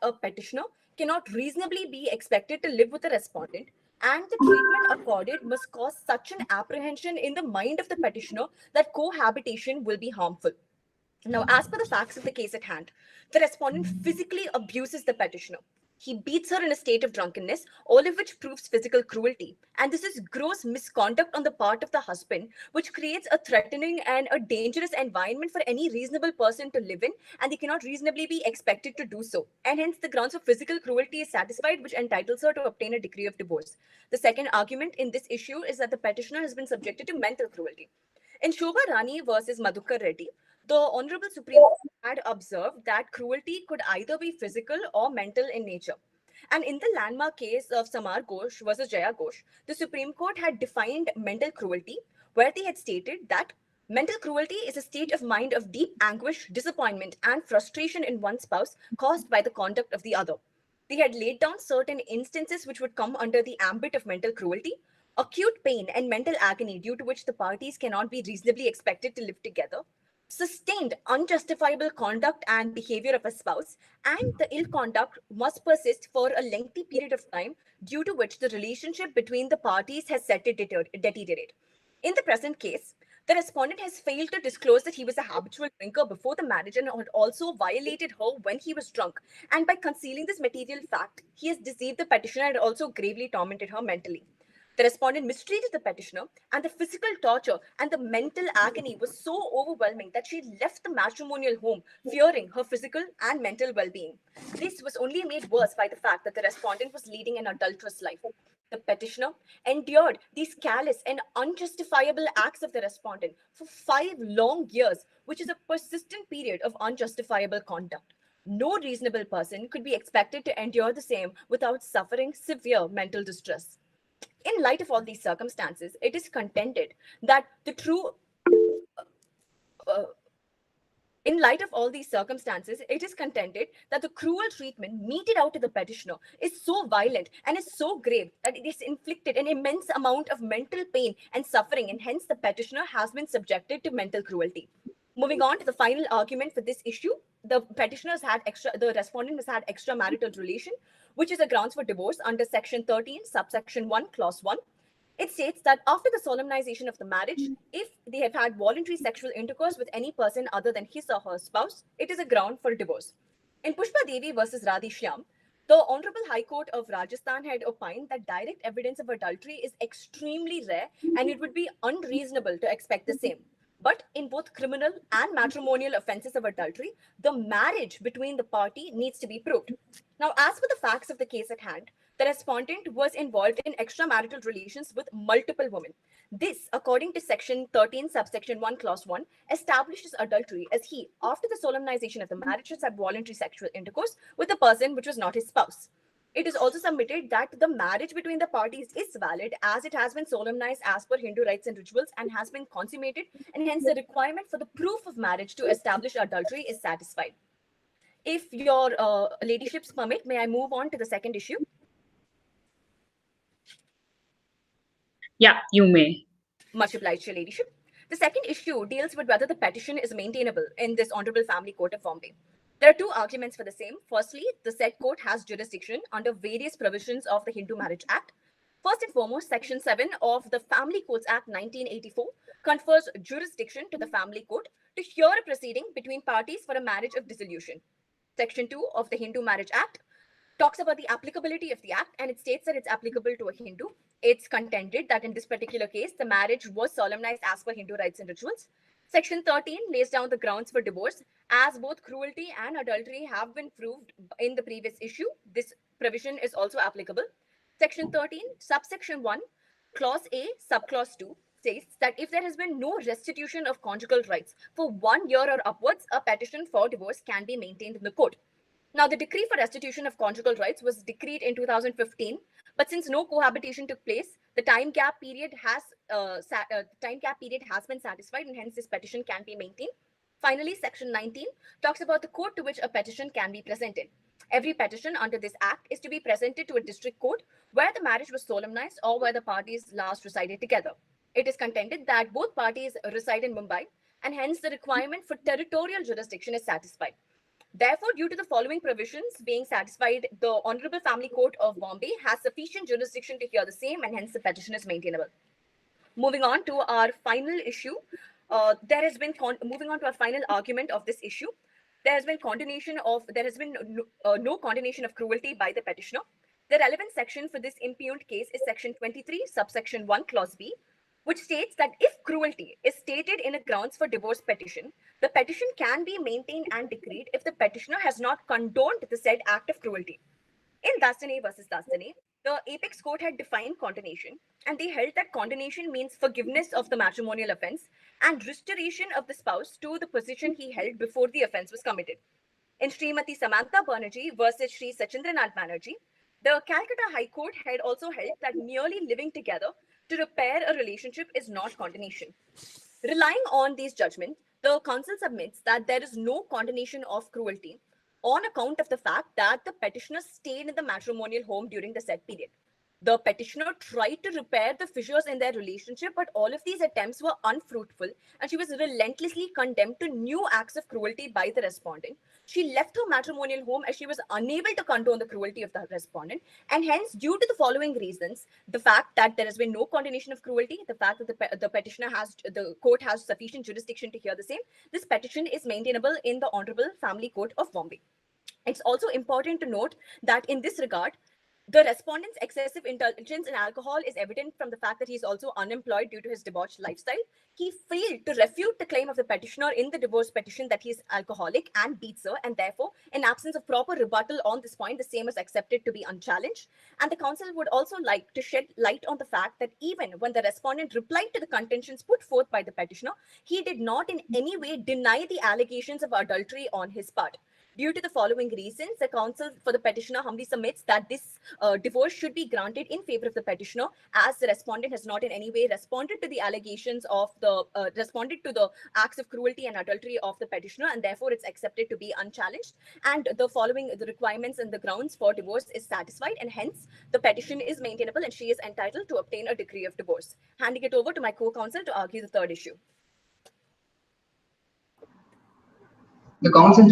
a petitioner cannot reasonably be expected to live with the respondent, and the treatment accorded must cause such an apprehension in the mind of the petitioner that cohabitation will be harmful. Now, as per the facts of the case at hand, the respondent physically abuses the petitioner. He beats her in a state of drunkenness, all of which proves physical cruelty. And this is gross misconduct on the part of the husband, which creates a threatening and a dangerous environment for any reasonable person to live in, and they cannot reasonably be expected to do so. And hence, the grounds of physical cruelty is satisfied, which entitles her to obtain a decree of divorce. The second argument in this issue is that the petitioner has been subjected to mental cruelty. In Shobha Rani versus Madhukar Reddy, the Honorable Supreme Court had observed that cruelty could either be physical or mental in nature. And in the landmark case of Samar Ghosh versus Jaya Ghosh, the Supreme Court had defined mental cruelty, where they had stated that mental cruelty is a state of mind of deep anguish, disappointment, and frustration in one spouse caused by the conduct of the other. They had laid down certain instances which would come under the ambit of mental cruelty: acute pain and mental agony due to which the parties cannot be reasonably expected to live together, sustained unjustifiable conduct and behavior of a spouse, and the ill conduct must persist for a lengthy period of time due to which the relationship between the parties has set to deteriorate. In the present case, the respondent has failed to disclose that he was a habitual drinker before the marriage and had also violated her when he was drunk. And by concealing this material fact, he has deceived the petitioner and also gravely tormented her mentally. The respondent mistreated the petitioner, and the physical torture and the mental agony was so overwhelming that she left the matrimonial home fearing her physical and mental well being. This was only made worse by the fact that the respondent was leading an adulterous life. The petitioner endured these callous and unjustifiable acts of the respondent for 5 long years, which is a persistent period of unjustifiable conduct. No reasonable person could be expected to endure the same without suffering severe mental distress. In light of all these circumstances, it is contended that the true uh, in light of all these circumstances, it is contended that the cruel treatment meted out to the petitioner is so violent and is so grave that it is inflicted an immense amount of mental pain and suffering, and hence the petitioner has been subjected to mental cruelty. Moving on to the final argument for this issue, the respondent has had extramarital relation, which is a grounds for divorce under Section 13, subsection 1, clause 1. It states that after the solemnization of the marriage, if they have had voluntary sexual intercourse with any person other than his or her spouse, it is a ground for divorce. In Pushpa Devi versus Radhi Shyam, the Honorable High Court of Rajasthan had opined that direct evidence of adultery is extremely rare and it would be unreasonable to expect the same. But in both criminal and matrimonial offences of adultery, the marriage between the party needs to be proved. Now, as for the facts of the case at hand, the respondent was involved in extramarital relations with multiple women. This, according to Section 13, subsection 1, clause 1, establishes adultery as he, after the solemnization of the marriage, has had voluntary sexual intercourse with a person which was not his spouse. It is also submitted that the marriage between the parties is valid as it has been solemnized as per Hindu rites and rituals and has been consummated, and hence the requirement for the proof of marriage to establish adultery is satisfied. If your ladyships permit, may I move on to the second issue? Yeah, you may. Much obliged, your ladyship. The second issue deals with whether the petition is maintainable in this Honorable Family Court of Bombay. There are two arguments for the same. Firstly, the said court has jurisdiction under various provisions of the Hindu Marriage Act. First and foremost, Section 7 of the Family Courts Act 1984 confers jurisdiction to the Family Court to hear a proceeding between parties for a marriage of dissolution. Section 2 of the Hindu Marriage Act talks about the applicability of the act, and it states that it's applicable to a Hindu. It's contended that in this particular case, the marriage was solemnized as per Hindu rites and rituals. Section 13 lays down the grounds for divorce. As both cruelty and adultery have been proved in the previous issue, this provision is also applicable. Section 13, subsection 1, clause A, subclause 2, states that if there has been no restitution of conjugal rights for 1 year or upwards, a petition for divorce can be maintained in the court. Now, the decree for restitution of conjugal rights was decreed in 2015, but since no cohabitation took place, the time gap period has been satisfied, and hence this petition can be maintained. Finally, Section 19 talks about the court to which a petition can be presented. Every petition under this act is to be presented to a district court where the marriage was solemnized or where the parties last resided together. It is contended that both parties reside in Mumbai, and hence the requirement for territorial jurisdiction is satisfied. Therefore, due to the following provisions being satisfied, the Honorable Family Court of Bombay has sufficient jurisdiction to hear the same, and hence the petition is maintainable. Moving on to our final issue, moving on to our final argument of this issue. There has been no condemnation of cruelty by the petitioner. The relevant section for this impugned case is section 23, subsection 1, clause B, which states that if cruelty is stated in a grounds for divorce petition, the petition can be maintained and decreed if the petitioner has not condoned the said act of cruelty. In Dastane versus Dastane, the apex court had defined condonation, and they held that condonation means forgiveness of the matrimonial offense and restoration of the spouse to the position he held before the offense was committed. In Srimati Samantha Banerjee versus Sri Sachindranath Banerjee, the Calcutta High Court had also held that merely living together to repair a relationship is not condonation. Relying on these judgments, the council submits that there is no condonation of cruelty on account of the fact that the petitioner stayed in the matrimonial home during the said period. The petitioner tried to repair the fissures in their relationship, but all of these attempts were unfruitful, and she was relentlessly condemned to new acts of cruelty by the respondent. She left her matrimonial home as she was unable to condone the cruelty of the respondent, and hence, due to the following reasons, the fact that there has been no condonation of cruelty, the fact that the court has sufficient jurisdiction to hear the same, this petition is maintainable in the Honorable Family Court of Bombay. It's also important to note that in this regard, the respondent's excessive indulgence in alcohol is evident from the fact that he is also unemployed due to his debauched lifestyle. He failed to refute the claim of the petitioner in the divorce petition that he is alcoholic and beats her, and therefore, in absence of proper rebuttal on this point, the same is accepted to be unchallenged. And the council would also like to shed light on the fact that even when the respondent replied to the contentions put forth by the petitioner, he did not in any way deny the allegations of adultery on his part. Due to the following reasons, the counsel for the petitioner humbly submits that this divorce should be granted in favor of the petitioner, as the respondent has not in any way responded to the allegations of responded to the acts of cruelty and adultery of the petitioner, and therefore it's accepted to be unchallenged. And the requirements and the grounds for divorce is satisfied, and hence the petition is maintainable, and she is entitled to obtain a decree of divorce. Handing it over to my co-counsel to argue the third issue. The counsel.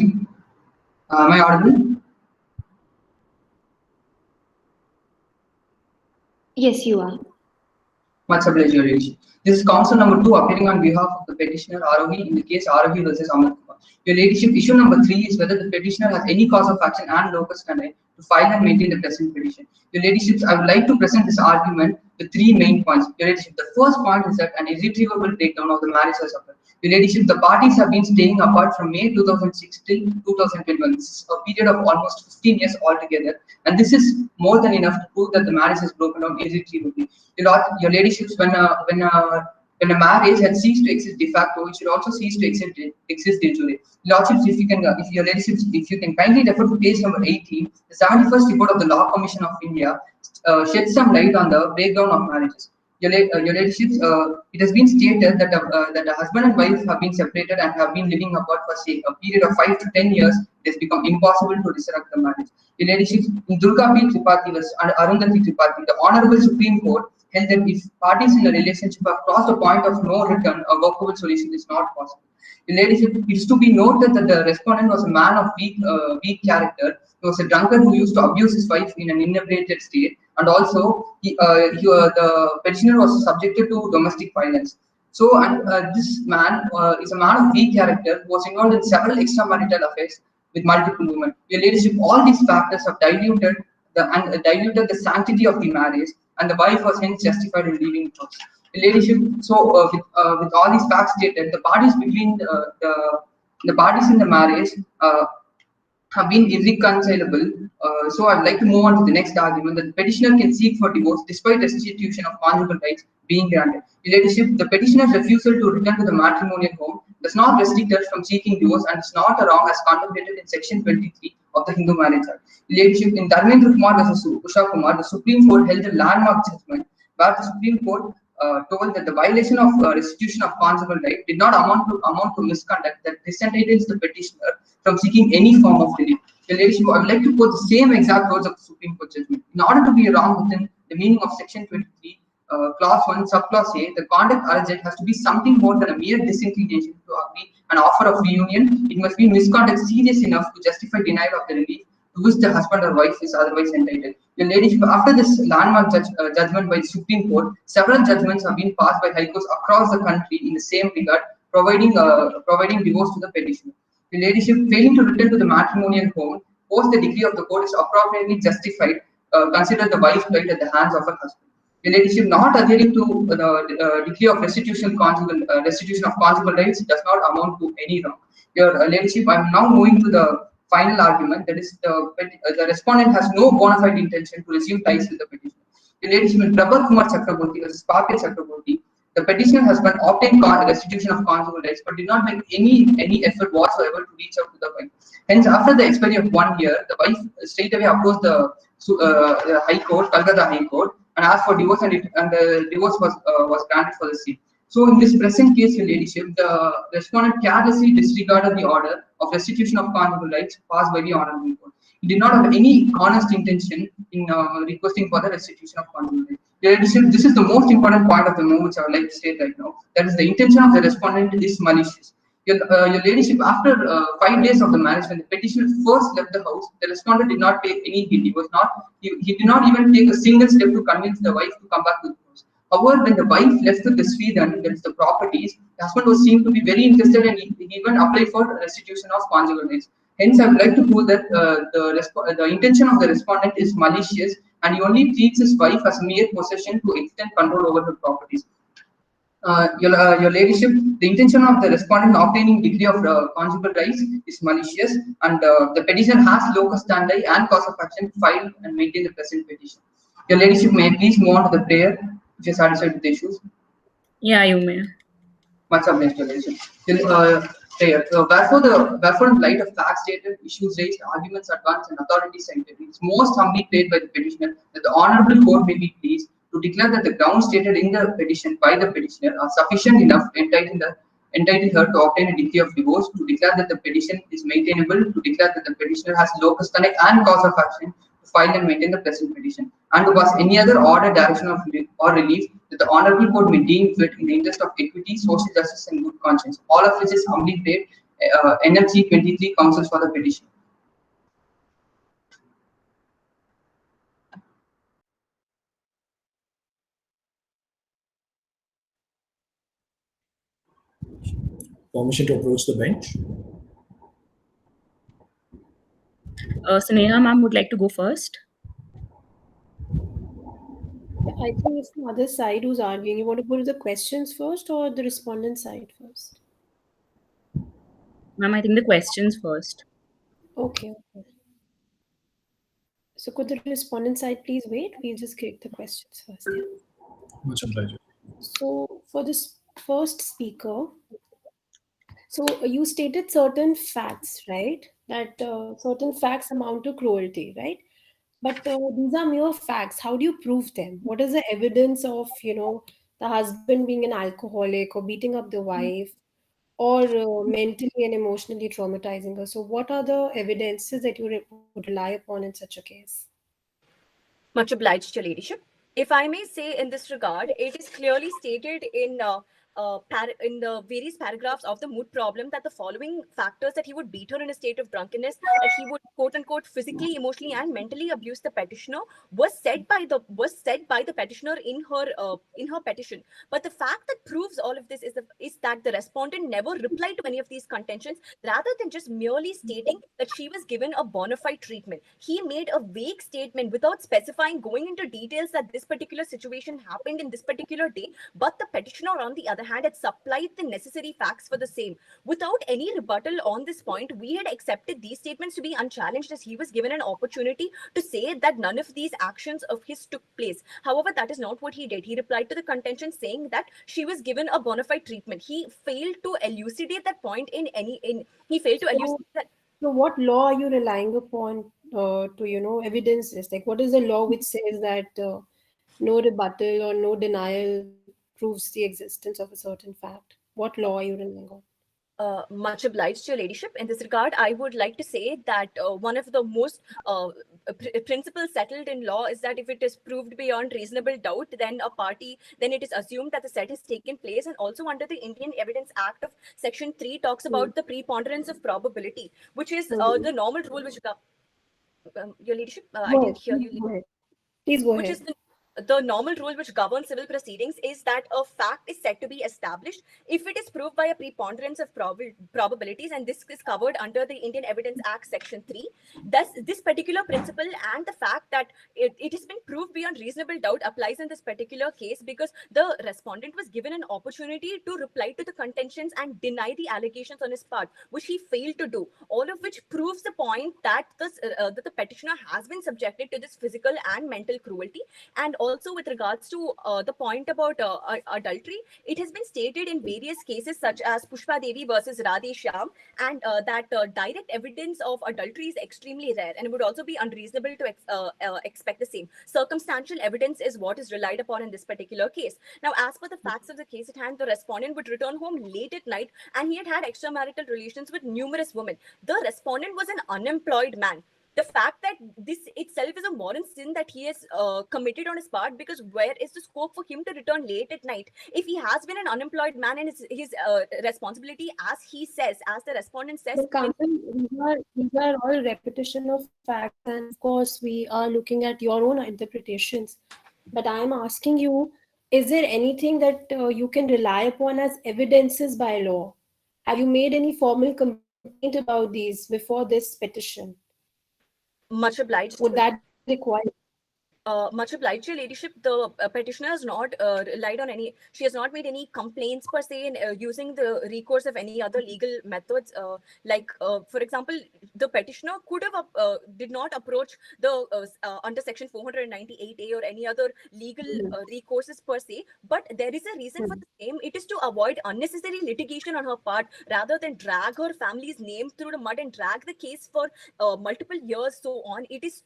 Am I audible? Yes, you are. Much obliged, Your Ladyship. This is counsel number 2 appearing on behalf of the petitioner Aravi in the case Aravi versus Amit Kumar. Your Ladyship, issue number 3 is whether the petitioner has any cause of action and locus standi to file and maintain the present petition. Your Ladyship, I would like to present this argument with 3 main points. Your Ladyship, the first point is that an irretrievable breakdown of the marriage has occurred. Your Ladyship, the parties have been staying apart from May 2006 till 2021. This is a period of almost 15 years altogether, and this is more than enough to prove that the marriage has broken down irretrievably. Your Ladyship, when a marriage had ceased to exist de facto, it should also cease to exist de jure. Lordships, if you can kindly refer to page number 18, the 71st report of the Law Commission of India sheds some light on the breakdown of marriages. Your Ladyship, it has been stated that that a husband and wife have been separated and have been living apart for say a period of 5 to 10 years. It has become impossible to resurrect the marriage. Your Ladyship, in Durga P. Tripathi vs. Arundhati Tripathi, the Honorable Supreme Court held that if parties in a relationship have crossed a point of no return, a workable solution is not possible. Your Ladyship, it is to be noted that the respondent was a man of weak character. He was a drunkard who used to abuse his wife in an inebriated state, and also the petitioner was subjected to domestic violence. So, this man is a man of weak character who was involved in several extramarital affairs with multiple women. Your Ladyship, all these factors have diluted the sanctity of the marriage, and the wife was hence justified in leaving the house. Your Ladyship, so with all these facts stated, the parties between the parties in the marriage have been irreconcilable. So I'd like to move on to the next argument, that the petitioner can seek for divorce despite restitution of conjugal rights being granted. Your Ladyship, the petitioner's refusal to return to the matrimonial home does not restrict her from seeking divorce, and is not a wrong as contemplated in section 23 of the Hindu Marriage Act. Your Ladyship, in Dharmendra Kumar versus Usha Kumar, the Supreme Court held a landmark judgment where the Supreme Court told that the violation of restitution of conjugal right did not amount to misconduct that disentitles the petitioner from seeking any form of relief. Your Ladyship, I would like to quote the same exact words of the Supreme Court judgment. In order to be wrong within the meaning of section 23, clause 1, subclause A, the conduct alleged has to be something more than a mere disinclination to agree an offer of reunion, it must be misconduct serious enough to justify denial of the relief to which the husband or wife is otherwise entitled. Your ladyship, after this landmark judgment by the Supreme Court, several judgments have been passed by high courts across the country in the same regard, providing divorce to the petitioner. Your ladyship, failing to return to the matrimonial home post the decree of the court is appropriately justified, consider the wife's plight at the hands of her husband. Your ladyship, not adhering to the decree of restitution of conjugal rights does not amount to any wrong. Your ladyship, I am now moving to the final argument, that is the respondent has no bona fide intention to resume ties with the petitioner. Your ladyship, in Prabhat Kumar Chakraborty versus Papya Chakraborty, the petitioner husband obtained restitution of conjugal rights but did not make any effort whatsoever to reach out to the wife. Hence, after the expiry of 1 year, the wife straight away approached the High Court, Calcutta High Court, and asked for divorce, and the divorce was granted for the same. So, in this present case, your ladyship, the respondent carelessly disregarded the order of restitution of conjugal rights passed by the Honorable Court. He did not have any honest intention in requesting for the restitution of conjugal rights. Your ladyship, this is the most important point of the move, which I would like to state right now. That is, the intention of the respondent is malicious. Your ladyship, after 5 days of the marriage, when the petitioner first left the house, the respondent did not take any hint. He did not even take a single step to convince the wife to come back to the house. However, when the wife left with the Sweden, that is the properties, the husband was seen to be very interested, and he even applied for restitution of conjugal rights. Hence, I would like to prove that the intention of the respondent is malicious, and he only treats his wife as mere possession to extend control over her properties. Your ladyship, the intention of the respondent in obtaining degree of conjugal rights is malicious, and the petition has locus standi and cause of action to file and maintain the present petition. Your ladyship, may I please move on to the prayer if you're satisfied with the issues. Yeah, you may. Much obliged, your ladyship. Prayer. Wherefore, in light of facts stated, issues raised, arguments advanced, and authorities cited, it is most humbly prayed by the petitioner that the Honorable Court may be pleased to declare that the grounds stated in the petition by the petitioner are sufficient enough to entitle her to obtain a decree of divorce, to declare that the petition is maintainable, to declare that the petitioner has locus standi and cause of action to file and maintain the present petition, and to pass any other order, direction or relief that the Honorable Court may deem fit in the interest of equity, social justice, and good conscience. All of which is humbly prayed. NMC 23 counsels for the petition. Permission to approach the bench. Sneha ma'am would like to go first. I think it's the other side who's arguing. You want to go to the questions first or the respondent side first? Ma'am, I think the questions first. Okay. So could the respondent side please wait? We'll just take the questions first. Yeah. Much obliged. So for this first speaker, so you stated certain facts, right? That certain facts amount to cruelty, right? But these are mere facts. How do you prove them? What is the evidence of, the husband being an alcoholic or beating up the wife or mentally and emotionally traumatizing her? So what are the evidences that you would rely upon in such a case? Much obliged, your ladyship. If I may say in this regard, it is clearly stated in the various paragraphs of the mood problem that the following factors: that he would beat her in a state of drunkenness, that he would quote unquote physically, emotionally, and mentally abuse the petitioner, was said by the petitioner in her petition. But the fact that proves all of this is that the respondent never replied to any of these contentions, rather than just merely stating that she was given a bona fide treatment. He made a vague statement without specifying, going into details, that this particular situation happened in this particular day, but the petitioner, on the other hand, had supplied the necessary facts for the same. Without any rebuttal on this point, we had accepted these statements to be unchallenged, as he was given an opportunity to say that none of these actions of his took place. However, that is not what he did. He replied to the contention saying that she was given a bona fide treatment. He failed to elucidate that point So what law are you relying upon to evidence this? Like, what is the law which says that no rebuttal or no denial proves the existence of a certain fact? What law are you relying on? Much obliged, your ladyship. In this regard, I would like to say that one of the most principle settled in law is that if it is proved beyond reasonable doubt, then it is assumed that the set has taken place. And also under the Indian Evidence Act of Section 3 talks about the preponderance of probability, which is the normal rule which your leadership, I Go didn't hear ahead. you. Go ahead. Please go Which ahead. is the normal rule which governs civil proceedings is that a fact is said to be established if it is proved by a preponderance of probabilities, and this is covered under the Indian Evidence Act Section 3. Thus, this particular principle and the fact that it has been proved beyond reasonable doubt applies in this particular case, because the respondent was given an opportunity to reply to the contentions and deny the allegations on his part, which he failed to do, all of which proves the point that that the petitioner has been subjected to this physical and mental cruelty. And also with regards to the point about adultery, it has been stated in various cases such as Pushpa Devi versus Radhe Shyam, and that direct evidence of adultery is extremely rare, and it would also be unreasonable to expect the same. Circumstantial evidence is what is relied upon in this particular case. Now, as per the facts of the case at hand, the respondent would return home late at night, and he had extramarital relations with numerous women. The respondent was an unemployed man. The fact that this itself is a moral sin that he has committed on his part, because where is the scope for him to return late at night? If he has been an unemployed man, and his responsibility, as he says, as the respondent says, But Kanchan, these are all repetition of facts, and of course, we are looking at your own interpretations. But I am asking you, is there anything that you can rely upon as evidences by law? Have you made any formal complaint about these before this petition? much obliged. Would that be required? Much obliged, your ladyship. The petitioner has not relied on any, she has not made any complaints per se in using the recourse of any other legal methods. For example, the petitioner could have did not approach the under section 498A or any other legal recourses per se, but there is a reason for the same. It is to avoid unnecessary litigation on her part, rather than drag her family's name through the mud and drag the case for multiple years, so on. It is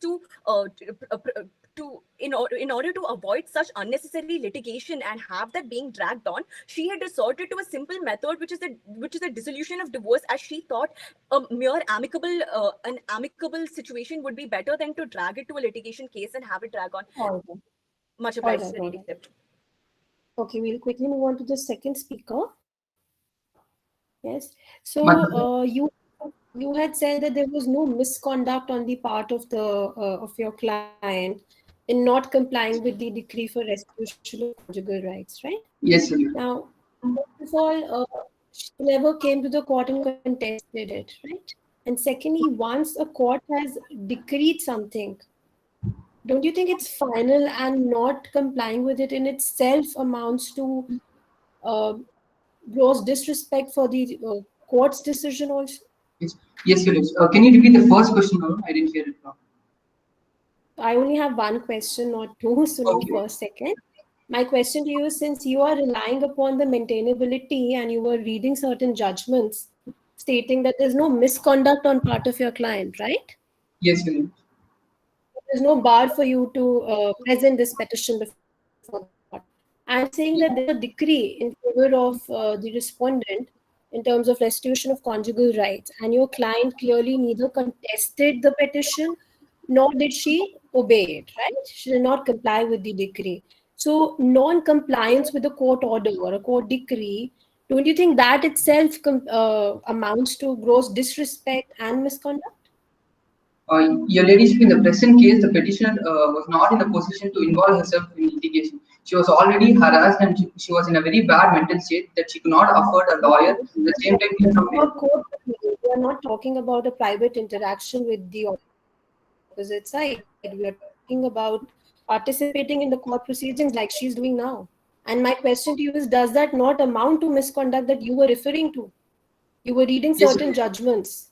in order to avoid such unnecessary litigation and have that being dragged on, she had resorted to a simple method, which is the dissolution of divorce, as she thought an amicable situation would be better than to drag it to a litigation case and have it drag on. All right. Much obliged, All right, your all right. ladyship. Okay, we'll quickly move on to the second speaker. Yes. So you had said that there was no misconduct on the part of your client in not complying with the decree for restitution of conjugal rights, right? Yes, sir. Now, first of all, she never came to the court and contested it, right? And secondly, once a court has decreed something, don't you think it's final, and not complying with it in itself amounts to gross disrespect for the court's decision also? Yes, sir. Can you repeat the first question? I didn't hear it wrong. I only have one question, not two, so no Okay. first, second. My question to you is, since you are relying upon the maintainability and you were reading certain judgments stating that there's no misconduct on part of your client, right? Yes, sir. There's no bar for you to present this petition before the court. I'm saying that there's a decree in favor of the respondent in terms of restitution of conjugal rights, and your client clearly neither contested the petition nor did she obey it, right? She did not comply with the decree. So non-compliance with a court order or a court decree, don't you think that itself amounts to gross disrespect and misconduct? Your ladyship, in the present case, the petitioner was not in a position to involve herself in litigation. She was already harassed, and she was in a very bad mental state that she could not afford a lawyer. At the same time, We are not talking about a private interaction with the opposite side. We are talking about participating in the court proceedings like she's doing now. And my question to you is, does that not amount to misconduct that you were referring to? You were reading certain judgments.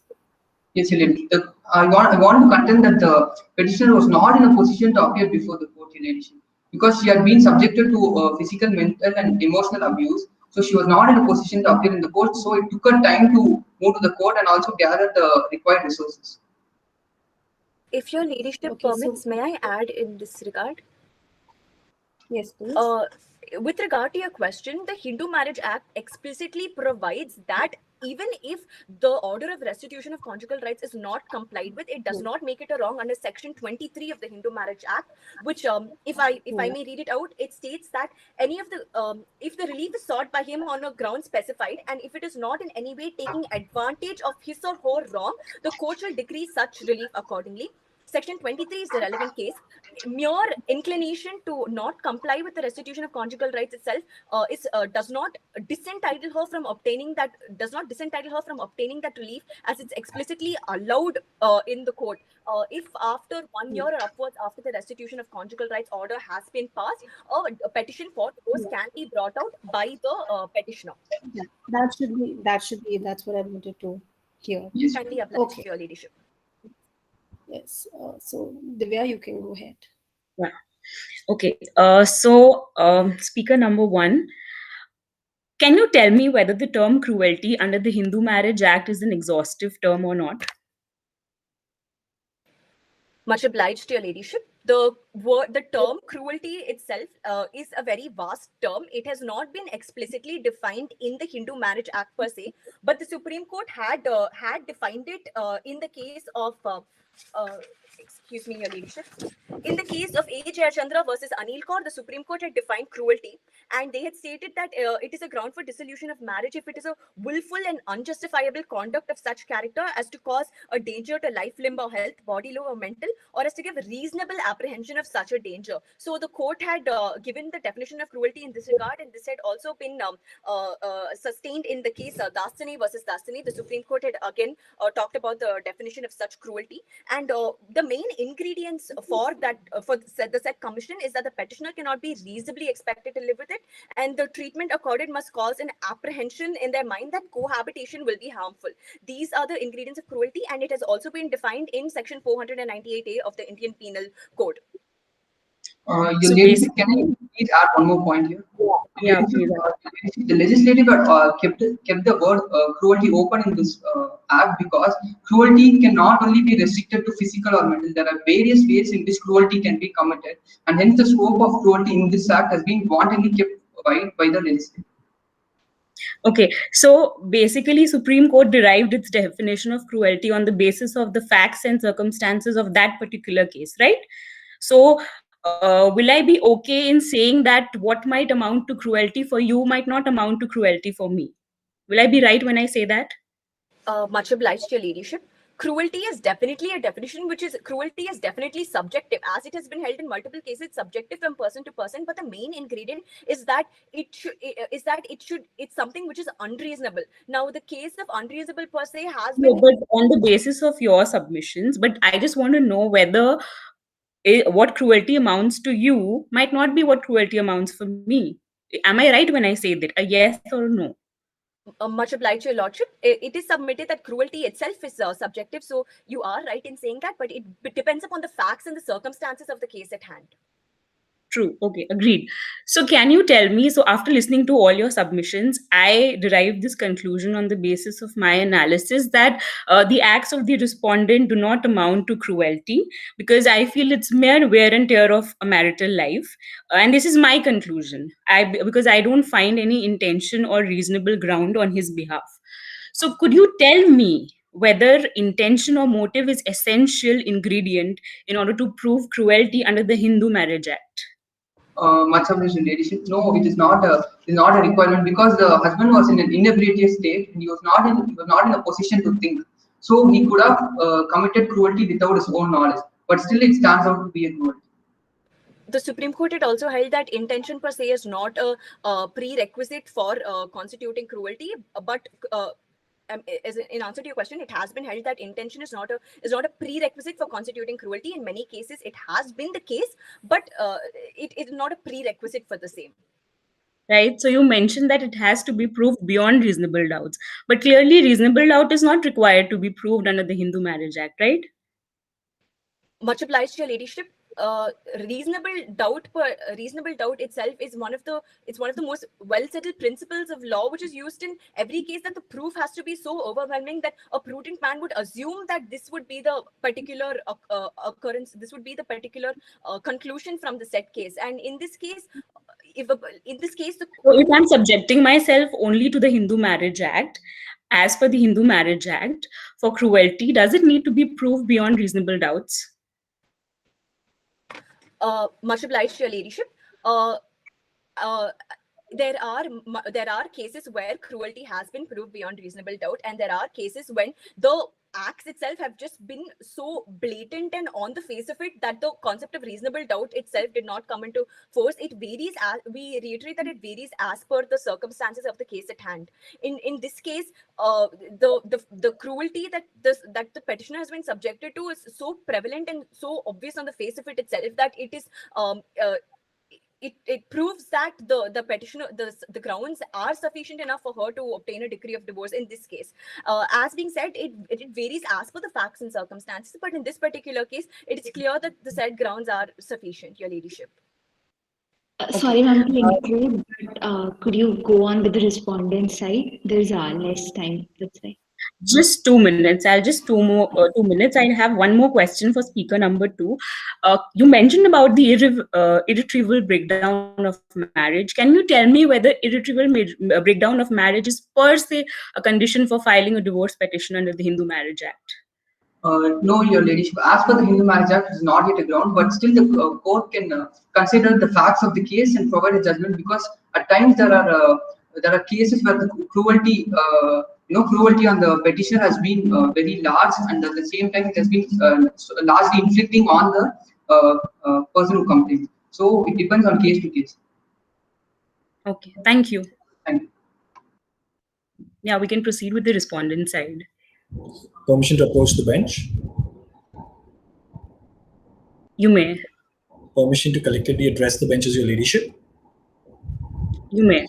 Yes, I want to contend that the petitioner was not in a position to appear before the court, your ladyship, because she had been subjected to physical, mental, and emotional abuse. So she was not in a position to appear in the court. So it took her time to move to the court and also gather the required resources. If your ladyship permits, may I add in this regard? Yes, please. With regard to your question, the Hindu Marriage Act explicitly provides that even if the order of restitution of conjugal rights is not complied with, it does not make it a wrong under Section 23 of the Hindu Marriage Act, which, if I may read it out, it states that any of the if the relief is sought by him on a ground specified, and if it is not in any way taking advantage of his or her wrong, the court shall decree such relief accordingly. Section 23 is the relevant case. Mere inclination to not comply with the restitution of conjugal rights itself does not disentitle her from obtaining that relief, as it's explicitly allowed in the court. If after 1 year or upwards after the restitution of conjugal rights order has been passed, a petition for divorce can be brought out by the petitioner. Yeah, that's what I wanted to hear. Yes. Kindly apply Okay. to your ladyship. Yes. So Divya, you can go ahead. Yeah. Okay. Speaker number 1, can you tell me whether the term cruelty under the Hindu Marriage Act is an exhaustive term or not? Much obliged to your ladyship. The term cruelty itself is a very vast term. It has not been explicitly defined in the Hindu Marriage Act per se, but the Supreme Court had defined it in the case of excuse me, your ladyship. In the case of A. Jayachandra versus Anil Kaur, the Supreme Court had defined cruelty, and they had stated that it is a ground for dissolution of marriage if it is a willful and unjustifiable conduct of such character as to cause a danger to life, limb, or health, bodily or mental, or as to give reasonable apprehension of such a danger. So the court had given the definition of cruelty in this regard, and this had also been sustained in the case Dastani versus Dastani. The Supreme Court had again talked about the definition of such cruelty, and the main ingredients for the said commission is that the petitioner cannot be reasonably expected to live with it, and the treatment accorded must cause an apprehension in their mind that cohabitation will be harmful. These are the ingredients of cruelty, and it has also been defined in Section 498A of the Indian Penal Code. Your So ladyship, can I please add one more point here? Yeah, The legislative kept the word cruelty open in this act because cruelty can not only be restricted to physical or mental. There are various ways in which cruelty can be committed, and hence the scope of cruelty in this act has been wantonly kept wide by the legislature. Okay, so basically Supreme Court derived its definition of cruelty on the basis of the facts and circumstances of that particular case, right? So will I be okay in saying that what might amount to cruelty for you might not amount to cruelty for me? Will I be right when I say that? Much obliged to your ladyship. Cruelty is definitely a definition cruelty is definitely subjective, as it has been held in multiple cases, subjective from person to person. But the main ingredient is that it's something which is unreasonable. Now, the case of unreasonable per se has been. No, but on the basis of your submissions, but I just want to know whether what cruelty amounts to you might not be what cruelty amounts for me. Am I right when I say that? A yes or no? Much obliged to your lordship. It is submitted that cruelty itself is subjective, so you are right in saying that, but it depends upon the facts and the circumstances of the case at hand. True. Okay, agreed. So can you tell me, so after listening to all your submissions, I derived this conclusion on the basis of my analysis that the acts of the respondent do not amount to cruelty because I feel it's mere wear and tear of a marital life. And this is my conclusion, because I don't find any intention or reasonable ground on his behalf. So could you tell me whether intention or motive is essential ingredient in order to prove cruelty under the Hindu Marriage Act? Much obliged, ladyship. No, it is not a requirement because the husband was in an inebriated state and he was not in a position to think. So he could have committed cruelty without his own knowledge, but still it stands out to be a cruelty. The Supreme Court had also held that intention per se is not a prerequisite for constituting cruelty, but in answer to your question, it has been held that intention is not a prerequisite for constituting cruelty. In many cases, it has been the case, but it is not a prerequisite for the same. Right. So you mentioned that it has to be proved beyond reasonable doubts, but clearly reasonable doubt is not required to be proved under the Hindu Marriage Act, right? Much obliged to your ladyship. Reasonable doubt itself is one of the most well settled principles of law, which is used in every case, that the proof has to be so overwhelming that a prudent man would assume that this would be the particular occurrence, this would be the particular conclusion from the said case. And in this case, so if I'm subjecting myself only to the Hindu Marriage Act, as per the Hindu Marriage Act, for cruelty, does it need to be proved beyond reasonable doubts? Much obliged, Your Ladyship. There are cases where cruelty has been proved beyond reasonable doubt, and there are cases when the acts itself have just been so blatant and on the face of it that the concept of reasonable doubt itself did not come into force. It varies, as we reiterate that it varies as per the circumstances of the case at hand. In this case, the cruelty that the petitioner has been subjected to is so prevalent and so obvious on the face of it itself that it is it proves that the petitioner, the grounds are sufficient enough for her to obtain a decree of divorce in this case. As being said, it varies as per the facts and circumstances, but in this particular case, it is clear that the said grounds are sufficient, Your Ladyship. Sorry, ma'am, to intrude, but could you go on with the respondent side? There's less time, that's why. Just 2 minutes. I'll just 2 minutes. I have one more question for speaker number 2. You mentioned about the irretrievable breakdown of marriage. Can you tell me whether irretrievable breakdown of marriage is per se a condition for filing a divorce petition under the Hindu Marriage Act? No, Your Ladyship. As per the Hindu Marriage Act, it is not yet a ground, but still the court can consider the facts of the case and provide a judgment, because at times there are cases where the cruelty cruelty on the petitioner has been very large, and at the same time it has been largely inflicting on the person who complains. So it depends on case to case. Okay, thank you. Thank you. Yeah, we can proceed with the respondent side. Permission to approach the bench. You may. Permission to collectively address the bench as Your Ladyship. You may.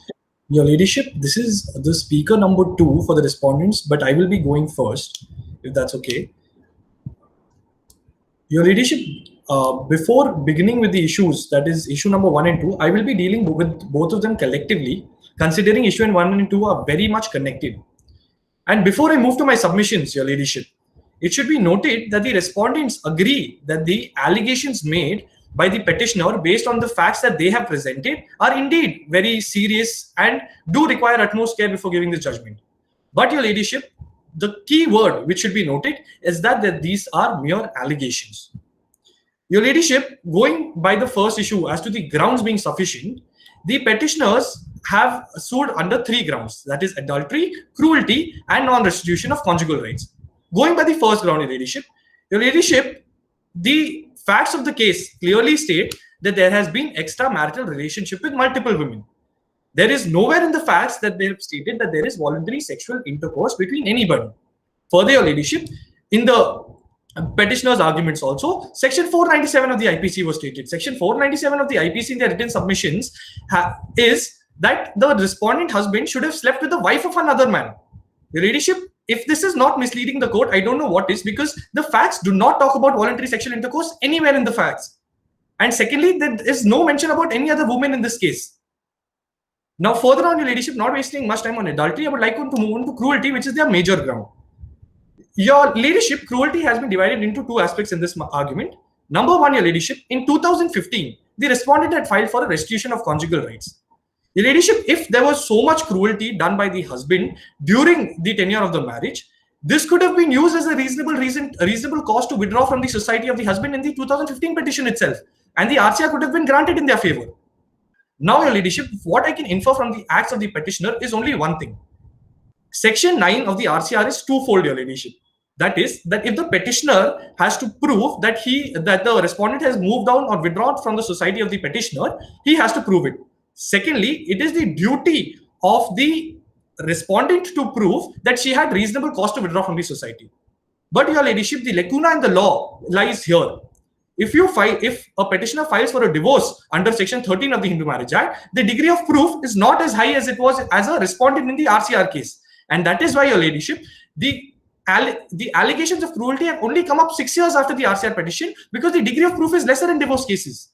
Your Ladyship, this is the speaker number 2 for the respondents, but I will be going first, if that's okay. Your Ladyship, before beginning with the issues, that is issue number 1 and 2, I will be dealing with both of them collectively, considering issue 1 and 2 are very much connected. And before I move to my submissions, Your Ladyship, it should be noted that the respondents agree that the allegations made by the petitioner based on the facts that they have presented are indeed very serious and do require utmost care before giving the judgment. But Your Ladyship, the key word which should be noted is that these are mere allegations. Your Ladyship, going by the first issue as to the grounds being sufficient, the petitioners have sued under 3 grounds, that is adultery, cruelty, and non-restitution of conjugal rights. Going by the first ground, Your Ladyship, the facts of the case clearly state that there has been extramarital relationship with multiple women. There is nowhere in the facts that they have stated that there is voluntary sexual intercourse between anybody. Further, Your Ladyship, in the petitioner's arguments also, Section 497 of the IPC was stated. Section 497 of the IPC in their written submissions is that the respondent husband should have slept with the wife of another man. Your Ladyship, if this is not misleading the court, I don't know what is, because the facts do not talk about voluntary sexual intercourse anywhere in the facts. And secondly, there is no mention about any other woman in this case. Now, further on, Your Ladyship, not wasting much time on adultery, I would like to move on to cruelty, which is their major ground. Your Ladyship, cruelty has been divided into 2 aspects in this argument. Number 1, Your Ladyship, in 2015, the respondent had filed for a restitution of conjugal rights. Your Ladyship, if there was so much cruelty done by the husband during the tenure of the marriage, this could have been used as a reasonable cause to withdraw from the society of the husband in the 2015 petition itself, and the RCR could have been granted in their favor. Now, Your Ladyship, what I can infer from the acts of the petitioner is only one thing. Section 9 of the RCR is twofold, Your Ladyship. That is, that if the petitioner has to prove that the respondent has moved on or withdrawn from the society of the petitioner, he has to prove it. Secondly, it is the duty of the respondent to prove that she had reasonable cause to withdraw from the society. But Your Ladyship, the lacuna in the law lies here. If a petitioner files for a divorce under Section 13 of the Hindu Marriage Act, the degree of proof is not as high as it was as a respondent in the RCR case. And that is why, Your Ladyship, the allegations of cruelty have only come up 6 years after the RCR petition, because the degree of proof is lesser in divorce cases.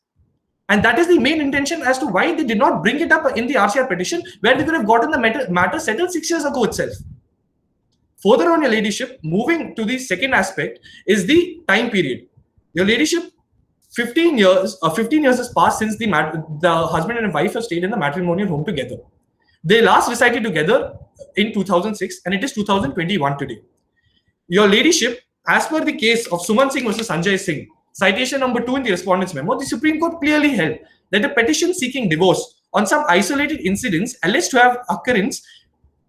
And that is the main intention as to why they did not bring it up in the RCR petition, where they could have gotten the matter settled 6 years ago itself. Further on, Your Ladyship, moving to the second aspect is the time period. Your Ladyship, 15 years has passed since the husband and wife have stayed in the matrimonial home together. They last resided together in 2006 and it is 2021 today. Your ladyship, as per the case of Suman Singh versus Sanjay Singh, citation number 2 in the respondent's memo, the Supreme Court clearly held that a petition seeking divorce on some isolated incidents alleged to have occurrence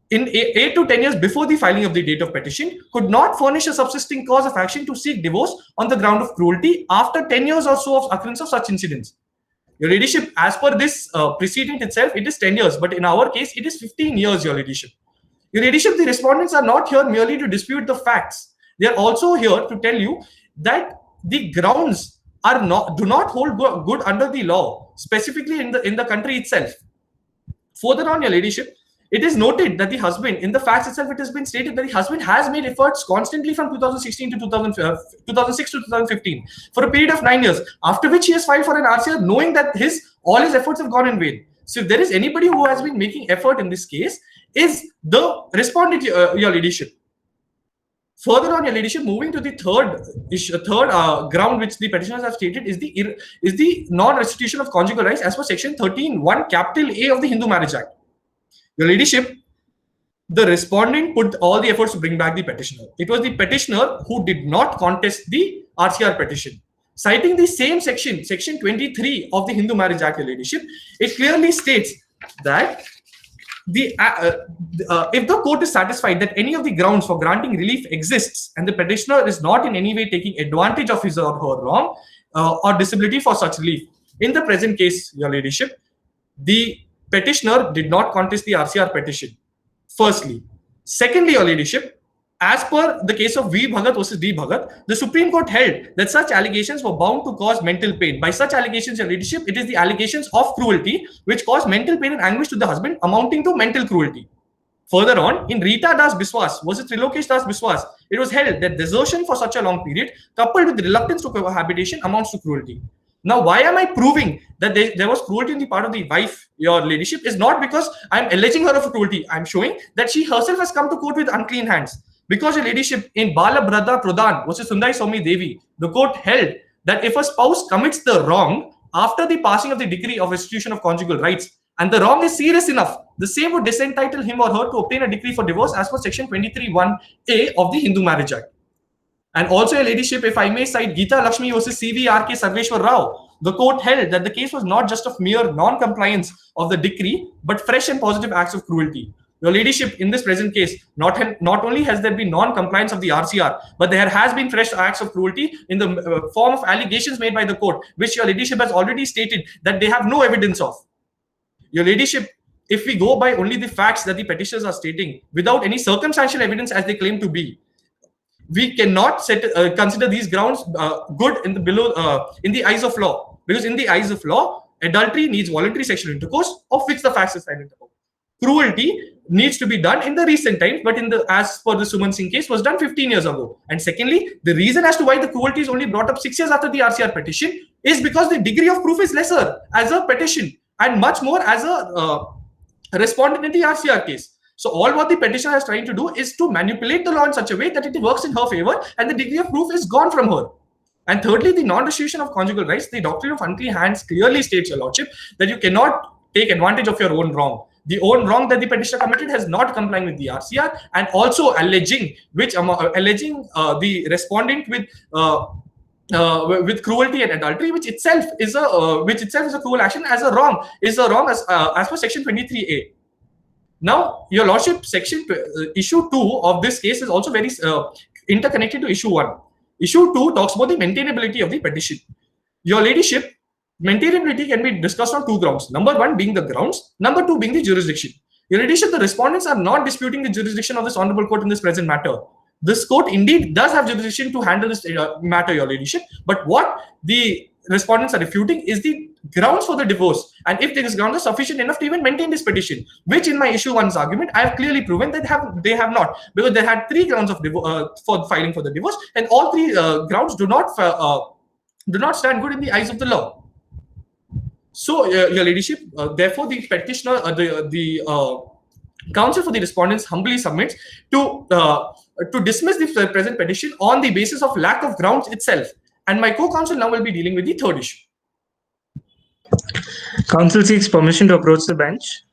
in 8 to 10 years before the filing of the date of petition could not furnish a subsisting cause of action to seek divorce on the ground of cruelty after 10 years or so of occurrence of such incidents. Your ladyship, as per this precedent itself, it is 10 years, but in our case, it is 15 years, your ladyship. Your ladyship, the respondents are not here merely to dispute the facts. They are also here to tell you that the grounds do not hold good under the law, specifically in the country itself. Further on, your ladyship, it is noted that the husband, in the facts itself, it has been stated that the husband has made efforts constantly from 2016 to 2006 to 2015 for a period of 9 years, after which he has filed for an RCR knowing that all his efforts have gone in vain. So if there is anybody who has been making effort in this case, is the respondent, your ladyship. Further on, your ladyship, moving to the third ground which the petitioners have stated is the non-restitution of conjugal rights as per section 13(1) capital A of the Hindu Marriage Act. Your ladyship, the respondent put all the efforts to bring back the petitioner. It was the petitioner who did not contest the RCR petition. Citing the same section 23 of the Hindu Marriage Act, your ladyship, it clearly states that if the court is satisfied that any of the grounds for granting relief exists and the petitioner is not in any way taking advantage of his or her wrong or disability for such relief. In the present case, your ladyship, the petitioner did not contest the RCR petition. Firstly. Secondly, your ladyship, as per the case of V. Bhagat versus D. Bhagat, the Supreme Court held that such allegations were bound to cause mental pain. By such allegations, your ladyship, it is the allegations of cruelty which cause mental pain and anguish to the husband amounting to mental cruelty. Further on, in Rita Das Biswas versus Trilokesh Das Biswas, it was held that desertion for such a long period coupled with reluctance to cohabitation amounts to cruelty. Now, why am I proving that there was cruelty on the part of the wife, your ladyship, is not because I'm alleging her of cruelty. I'm showing that she herself has come to court with unclean hands. Because, your ladyship, in Bala Brada Pradhan versus Sundari Somi Devi, the court held that if a spouse commits the wrong after the passing of the decree of restitution of conjugal rights, and the wrong is serious enough, the same would disentitle him or her to obtain a decree for divorce as per section 23(1)(a) of the Hindu Marriage Act. And also, your ladyship, if I may cite Geeta Lakshmi versus CVRK Sarveshwar Rao, the court held that the case was not just of mere non-compliance of the decree, but fresh and positive acts of cruelty. Your ladyship, in this present case, not only has there been non-compliance of the RCR, but there has been fresh acts of cruelty in the form of allegations made by the court, which your ladyship has already stated that they have no evidence of. Your ladyship, if we go by only the facts that the petitioners are stating, without any circumstantial evidence as they claim to be, we cannot consider these grounds good in the eyes of law. Because in the eyes of law, adultery needs voluntary sexual intercourse, of which the facts are silent about. Cruelty needs to be done in the recent times, but as per the Suman Singh case, was done 15 years ago. And secondly, the reason as to why the cruelty is only brought up 6 years after the RCR petition is because the degree of proof is lesser as a petition and much more as a respondent in the RCR case. So all what the petitioner is trying to do is to manipulate the law in such a way that it works in her favor and the degree of proof is gone from her. And thirdly, the non-restitution of conjugal rights, the doctrine of unclean hands clearly states, your lordship, that you cannot take advantage of your own wrong. The own wrong that the petitioner committed has not complied with the RCR, and also alleging the respondent with cruelty and adultery, which itself is a cruel action as per section 23(a). Now, your lordship, issue 2 of this case is also very interconnected to issue 1. Issue 2 talks about the maintainability of the petition. Your ladyship, maintainability can be discussed on 2 grounds. Number 1 being the grounds, number 2 being the jurisdiction. Your ladyship, the respondents are not disputing the jurisdiction of this honorable court in this present matter. This court indeed does have jurisdiction to handle this matter, your ladyship, but what the respondents are refuting is the grounds for the divorce, and if these grounds are sufficient enough to even maintain this petition, which in my issue 1's argument I have clearly proven that they have not, because they had 3 grounds of for filing for the divorce, and all 3 grounds do not stand good in the eyes of the law. So, your ladyship, therefore, the petitioner, the counsel for the respondents humbly submits to dismiss the present petition on the basis of lack of grounds itself. And my co-counsel now will be dealing with the third issue. Counsel seeks permission to approach the bench.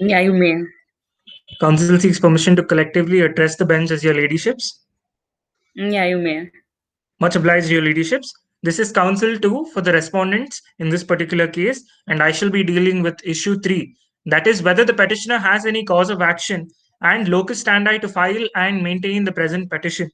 Yeah, you may. Council seeks permission to collectively address the bench as your ladyships. Yeah, you may. Much obliged, your ladyships. This is counsel 2 for the respondents in this particular case, and I shall be dealing with issue 3. That is whether the petitioner has any cause of action and locus standi to file and maintain the present petition.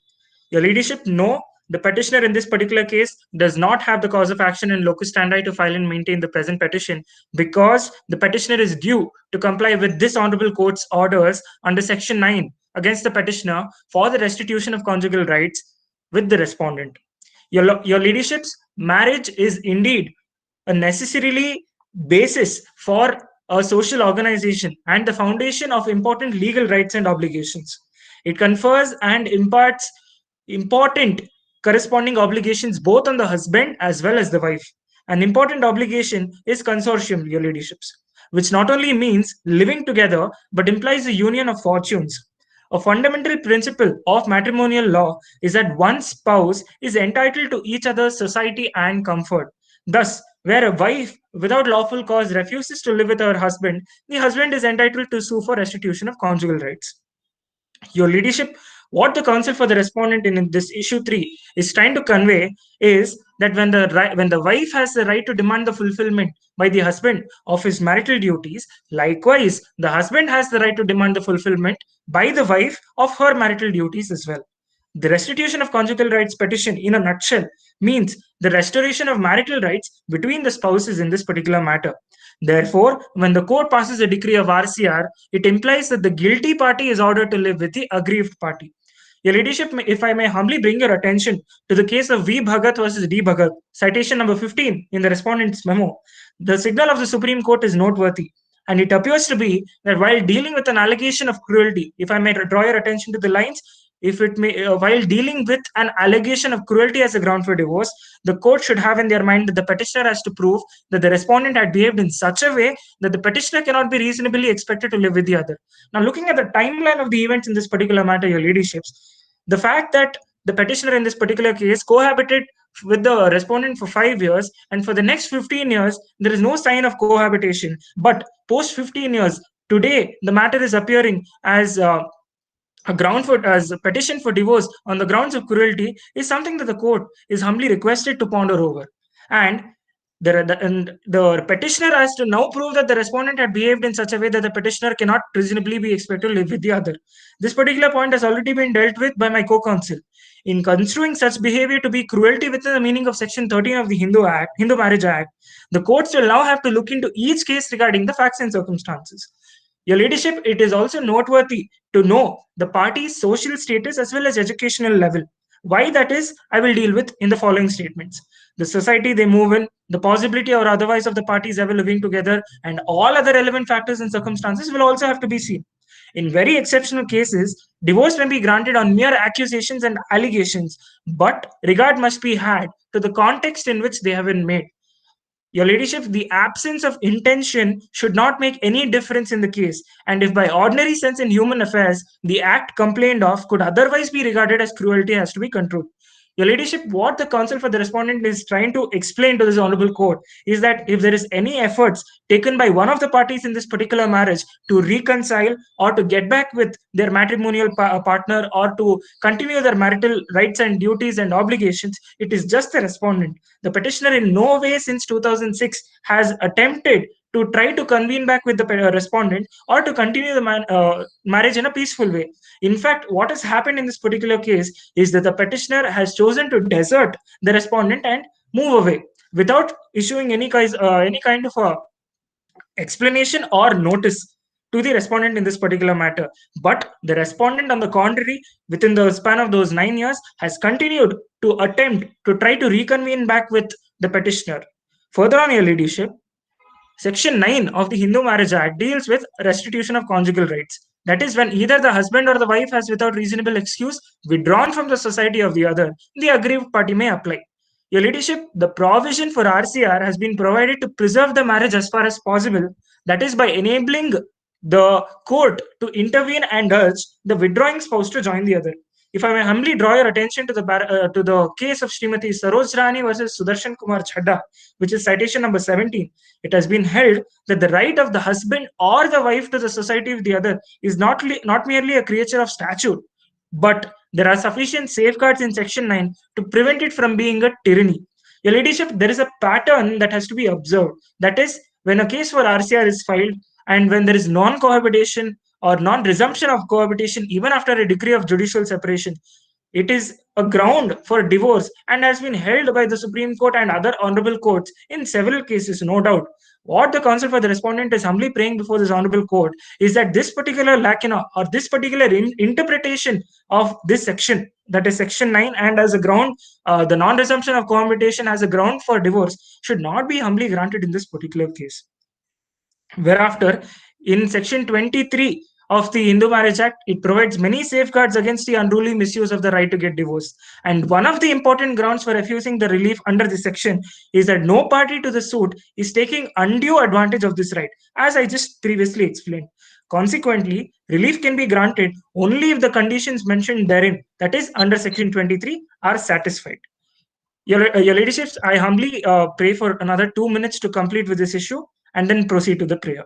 Your ladyship, no, the petitioner in this particular case does not have the cause of action and locus standi to file and maintain the present petition because the petitioner is due to comply with this honorable court's orders under section 9 against the petitioner for the restitution of conjugal rights with the respondent. Your ladyship's marriage is indeed a necessarily basis for a social organization and the foundation of important legal rights and obligations. It confers and imparts important corresponding obligations both on the husband as well as the wife. An important obligation is consortium, your ladyships, which not only means living together but implies a union of fortunes. A fundamental principle of matrimonial law is that one spouse is entitled to each other's society and comfort. Thus, where a wife without lawful cause refuses to live with her husband, the husband is entitled to sue for restitution of conjugal rights. Your leadership, what the counsel for the respondent in this issue 3 is trying to convey is that when the wife has the right to demand the fulfillment by the husband of his marital duties, likewise the husband has the right to demand the fulfillment by the wife of her marital duties as well. The restitution of conjugal rights petition, in a nutshell, means the restoration of marital rights between the spouses in this particular matter. Therefore, when the court passes a decree of RCR, it implies that the guilty party is ordered to live with the aggrieved party. Your ladyship, if I may humbly bring your attention to the case of V. Bhagat versus D. Bhagat, citation number 15 in the respondent's memo, the signal of the Supreme Court is noteworthy. And it appears to be that while dealing with an allegation of cruelty, if I may draw your attention to the lines, if it may, while dealing with an allegation of cruelty as a ground for divorce, the court should have in their mind that the petitioner has to prove that the respondent had behaved in such a way that the petitioner cannot be reasonably expected to live with the other. Now, looking at the timeline of the events in this particular matter, your ladyships, the fact that the petitioner in this particular case cohabited with the respondent for 5 years, and for the next 15 years, there is no sign of cohabitation. But post 15 years, today, the matter is appearing as a ground for as a petition for divorce on the grounds of cruelty is something that the court is humbly requested to ponder over. And the petitioner has to now prove that the respondent had behaved in such a way that the petitioner cannot reasonably be expected to live with the other. This particular point has already been dealt with by my co-counsel. In construing such behavior to be cruelty within the meaning of Section 13 of the Hindu Marriage Act, the courts will now have to look into each case regarding the facts and circumstances. Your ladyship, it is also noteworthy to know the party's social status as well as educational level. Why that is, I will deal with in the following statements. The society they move in, the possibility or otherwise of the parties ever living together, and all other relevant factors and circumstances will also have to be seen. In very exceptional cases, divorce may be granted on mere accusations and allegations, but regard must be had to the context in which they have been made. Your ladyship, the absence of intention should not make any difference in the case, and if by ordinary sense in human affairs, the act complained of could otherwise be regarded as cruelty has to be controlled. Your ladyship, what the counsel for the respondent is trying to explain to this honorable court is that if there is any efforts taken by one of the parties in this particular marriage to reconcile or to get back with their matrimonial partner or to continue their marital rights and duties and obligations, it is just the respondent. The petitioner in no way since 2006 has attempted to try to convene back with the respondent or to continue the marriage in a peaceful way. In fact, what has happened in this particular case is that the petitioner has chosen to desert the respondent and move away without issuing any kind of a explanation or notice to the respondent in this particular matter. But the respondent, on the contrary, within the span of those 9 years, has continued to attempt to try to reconvene back with the petitioner. Further on, your ladyship, Section 9 of the Hindu Marriage Act deals with restitution of conjugal rights. That is, when either the husband or the wife has, without reasonable excuse, withdrawn from the society of the other, the aggrieved party may apply. Your ladyship, the provision for RCR has been provided to preserve the marriage as far as possible. That is, by enabling the court to intervene and urge the withdrawing spouse to join the other. if I may humbly draw your attention to the case of Srimati Saroj Rani versus Sudarshan Kumar Chadda, which is citation number 17, it has been held that the right of the husband or the wife to the society of the other is not merely a creature of statute, but there are sufficient safeguards in Section 9 to prevent it from being a tyranny. Your ladyship, there is a pattern that has to be observed. That is, when a case for RCR is filed and when there is non-cohabitation or non-resumption of cohabitation even after a decree of judicial separation, it is a ground for divorce and has been held by the Supreme Court and other honorable courts in several cases, no doubt. What the counsel for the respondent is humbly praying before this honorable court is that this particular lacuna or this particular interpretation of this section, that is Section 9, and as a ground, the non-resumption of cohabitation as a ground for divorce should not be humbly granted in this particular case. Whereafter, in Section 23 of the Hindu Marriage Act, it provides many safeguards against the unruly misuse of the right to get divorced. And one of the important grounds for refusing the relief under this section is that no party to the suit is taking undue advantage of this right, as I just previously explained. Consequently, relief can be granted only if the conditions mentioned therein, that is under Section 23, are satisfied. Your Ladyships, I humbly pray for another 2 minutes to complete with this issue and then proceed to the prayer.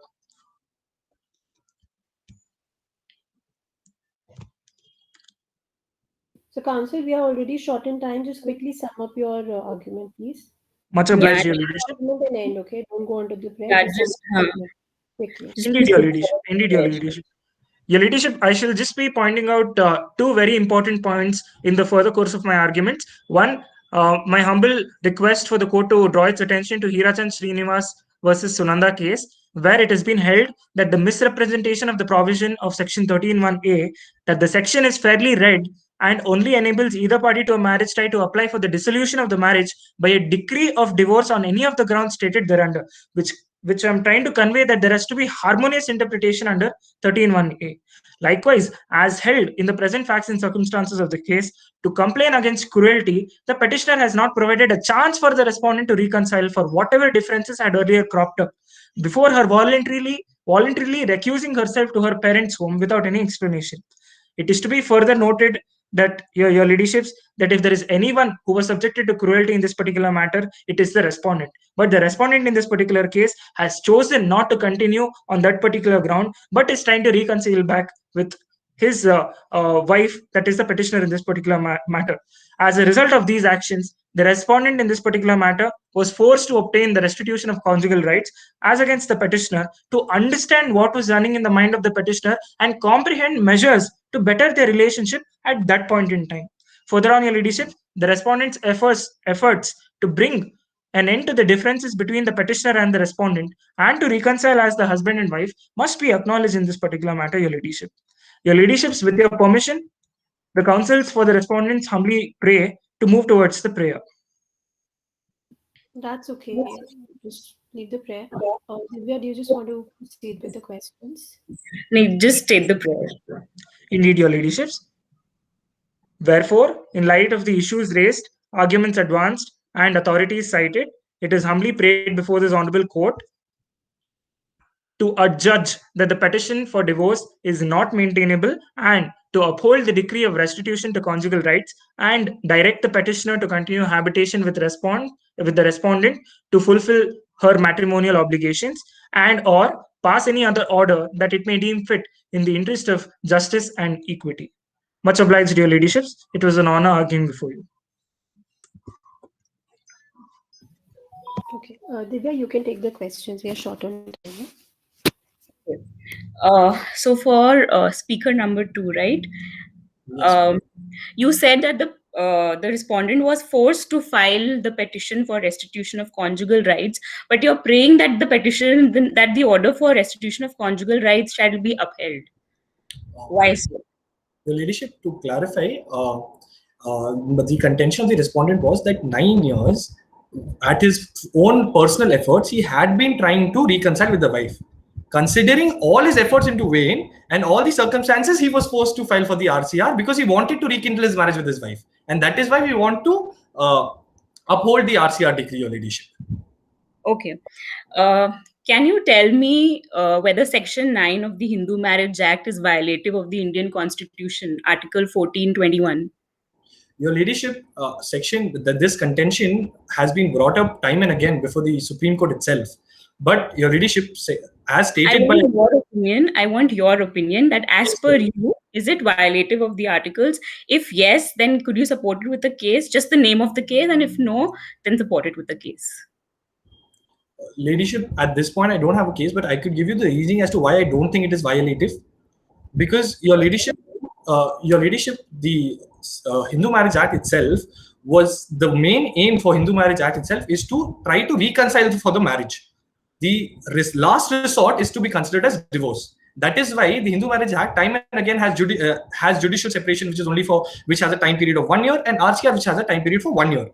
So, counsel, we are already short in time. Just quickly sum up your argument, please. Much obliged, Your Ladyship. Argument and end, okay? Don't go on to the prayer. Yeah, Just sum up quickly. Indeed, Your Ladyship. Indeed, Your Ladyship. Your Ladyship, I shall just be pointing out two very important points in the further course of my arguments. One, my humble request for the court to draw its attention to Hirachand Srinivas versus Sunanda case, where it has been held that the misrepresentation of the provision of Section 13(1)(a), that the section is fairly read and only enables either party to a marriage tie to apply for the dissolution of the marriage by a decree of divorce on any of the grounds stated thereunder, which I'm trying to convey that there has to be harmonious interpretation under 13(1)(a). Likewise, as held in the present facts and circumstances of the case, to complain against cruelty, the petitioner has not provided a chance for the respondent to reconcile for whatever differences had earlier cropped up before her voluntarily recusing herself to her parents' home without any explanation. It is to be further noted that your Ladyships, that if there is anyone who was subjected to cruelty in this particular matter, it is the respondent. But the respondent in this particular case has chosen not to continue on that particular ground, but is trying to reconcile back with his wife, that is the petitioner in this particular matter. As a result of these actions, the respondent in this particular matter was forced to obtain the restitution of conjugal rights as against the petitioner to understand what was running in the mind of the petitioner and comprehend measures to better their relationship at that point in time. Further on, your Ladyship, the respondent's efforts to bring an end to the differences between the petitioner and the respondent and to reconcile as the husband and wife must be acknowledged in this particular matter, your Ladyship. Your Ladyships, with your permission, the counsels for the respondents humbly pray to move towards the prayer. That's okay. Just leave the prayer. Divya, do you just want to proceed with the questions? No, just state the prayer. Indeed, your Ladyships. Wherefore, in light of the issues raised, arguments advanced, and authorities cited, it is humbly prayed before this honorable court to adjudge that the petition for divorce is not maintainable and to uphold the decree of restitution to conjugal rights and direct the petitioner to continue habitation with the respondent to fulfill her matrimonial obligations and or pass any other order that it may deem fit in the interest of justice and equity. Much obliged, your Ladyships. It was an honor arguing before you. Okay. Divya, you can take the questions. We are short on time. So for speaker number 2, right? Yes. You said that the respondent was forced to file the petition for restitution of conjugal rights, but you're praying that the order for restitution of conjugal rights shall be upheld. Why so? Your Ladyship, to clarify, the contention of the respondent was that 9 years, at his own personal efforts, he had been trying to reconcile with the wife. Considering all his efforts into vain and all the circumstances, he was forced to file for the RCR because he wanted to rekindle his marriage with his wife. And that is why we want to uphold the RCR decree, your Ladyship. Okay. Can you tell me whether Section 9 of the Hindu Marriage Act is violative of the Indian Constitution, Article 1421? Your Ladyship, this contention has been brought up time and again before the Supreme Court itself. But Your Ladyship, as stated by... I want your opinion that as per you, is it violative of the articles? If yes, then could you support it with a case, just the name of the case? And if no, then support it with a case. Ladyship, at this point, I don't have a case, but I could give you the reasoning as to why I don't think it is violative. Because Your Ladyship, the Hindu Marriage Act itself was the main aim for Hindu Marriage Act itself is to try to reconcile for the marriage. The last resort is to be considered as divorce. That is why the Hindu Marriage Act time and again has judicial separation, which has a time period of 1 year, and RCR, which has a time period for 1 year.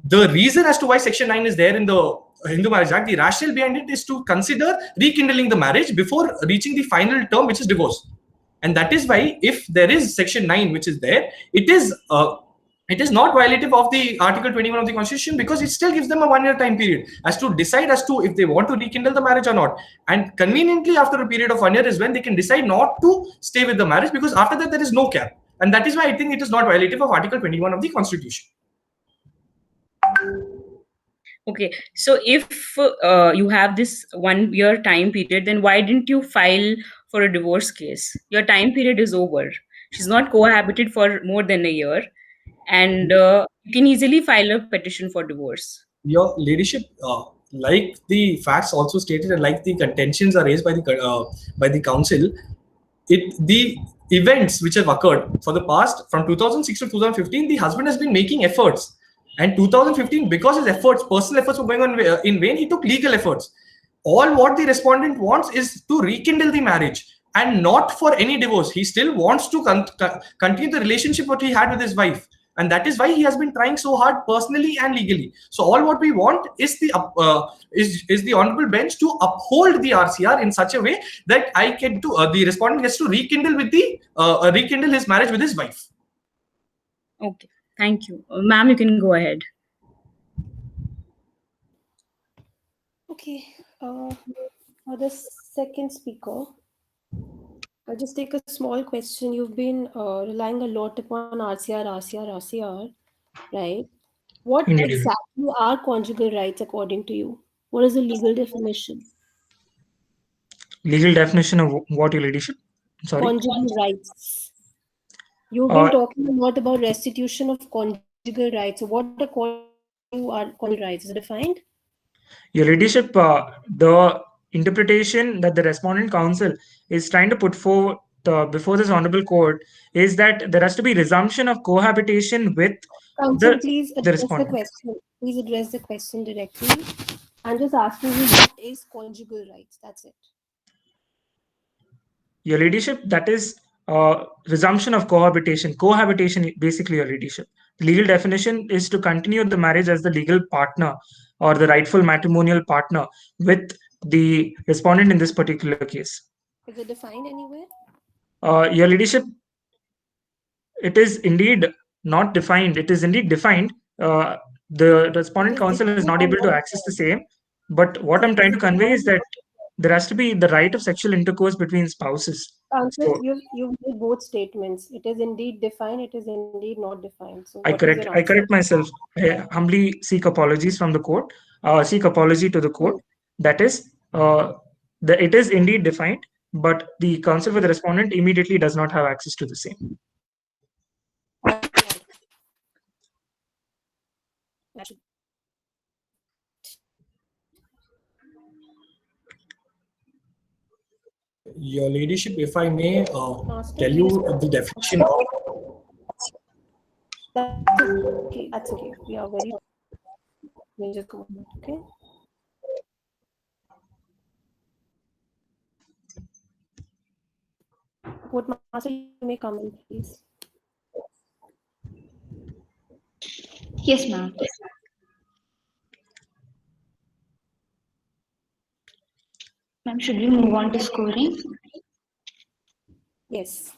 The reason as to why Section 9 is there in the Hindu Marriage Act, the rationale behind it is to consider rekindling the marriage before reaching the final term, which is divorce. And that is why, if there is Section 9 which is there, it is not violative of the Article 21 of the Constitution, because it still gives them a 1 year time period as to decide as to if they want to rekindle the marriage or not. And conveniently, after a period of 1 year is when they can decide not to stay with the marriage, because after that there is no cap. And that is why I think it is not violative of Article 21 of the Constitution. Okay, so if you have this 1 year time period, then why didn't you file for a divorce case? Your time period is over. She's not cohabited for more than a year, and you can easily file a petition for divorce. Your Ladyship, like the facts also stated, and like the contentions are raised by the council, the events which have occurred for the past, from 2006 to 2015, the husband has been making efforts. And 2015, because his personal efforts were going on in vain, he took legal efforts. All what the respondent wants is to rekindle the marriage and not for any divorce. He still wants to continue the relationship what he had with his wife. And that is why he has been trying so hard personally and legally. So all what we want is the honorable bench to uphold the RCR in such a way that the respondent gets to rekindle his marriage with his wife. Okay. Thank you. Ma'am, you can go ahead. Okay. For the second speaker, I'll just take a small question. You've been relying a lot upon RCR, right? What exactly are conjugal rights according to you? What is the legal definition? Legal definition of what, Your Ladyship? Sorry. Conjugal rights. You've been talking a lot about restitution of conjugal rights. So what according to you are conjugal rights? Is it defined? Your Ladyship, the interpretation that the respondent counsel is trying to put forth before this honorable court is that there has to be resumption of cohabitation with counsel, please address the question. Please address the question directly. I'm just asking you, what is conjugal rights? That's it. Your Ladyship, that is resumption of cohabitation. Cohabitation, basically, Your Ladyship. The legal definition is to continue the marriage as the legal partner or the rightful matrimonial partner with the respondent in this particular case. Is it defined anywhere? Your Ladyship, it is indeed not defined. It is indeed defined. The respondent counsel is not able to access the same. But what I'm trying to convey is that there has to be the right of sexual intercourse between spouses. Counsel, you've made both statements. It is indeed defined. It is indeed not defined. So I correct myself. I humbly seek apologies from the court. Seek apology to the court. That is, it is indeed defined, but the counsel for the respondent immediately does not have access to the same. Your Ladyship, if I may tell you the definition of... That's okay. We are very... We'll just go on, okay? Court Master, you may come in, please. Yes, ma'am. Ma'am, should we move on to scoring? Yes.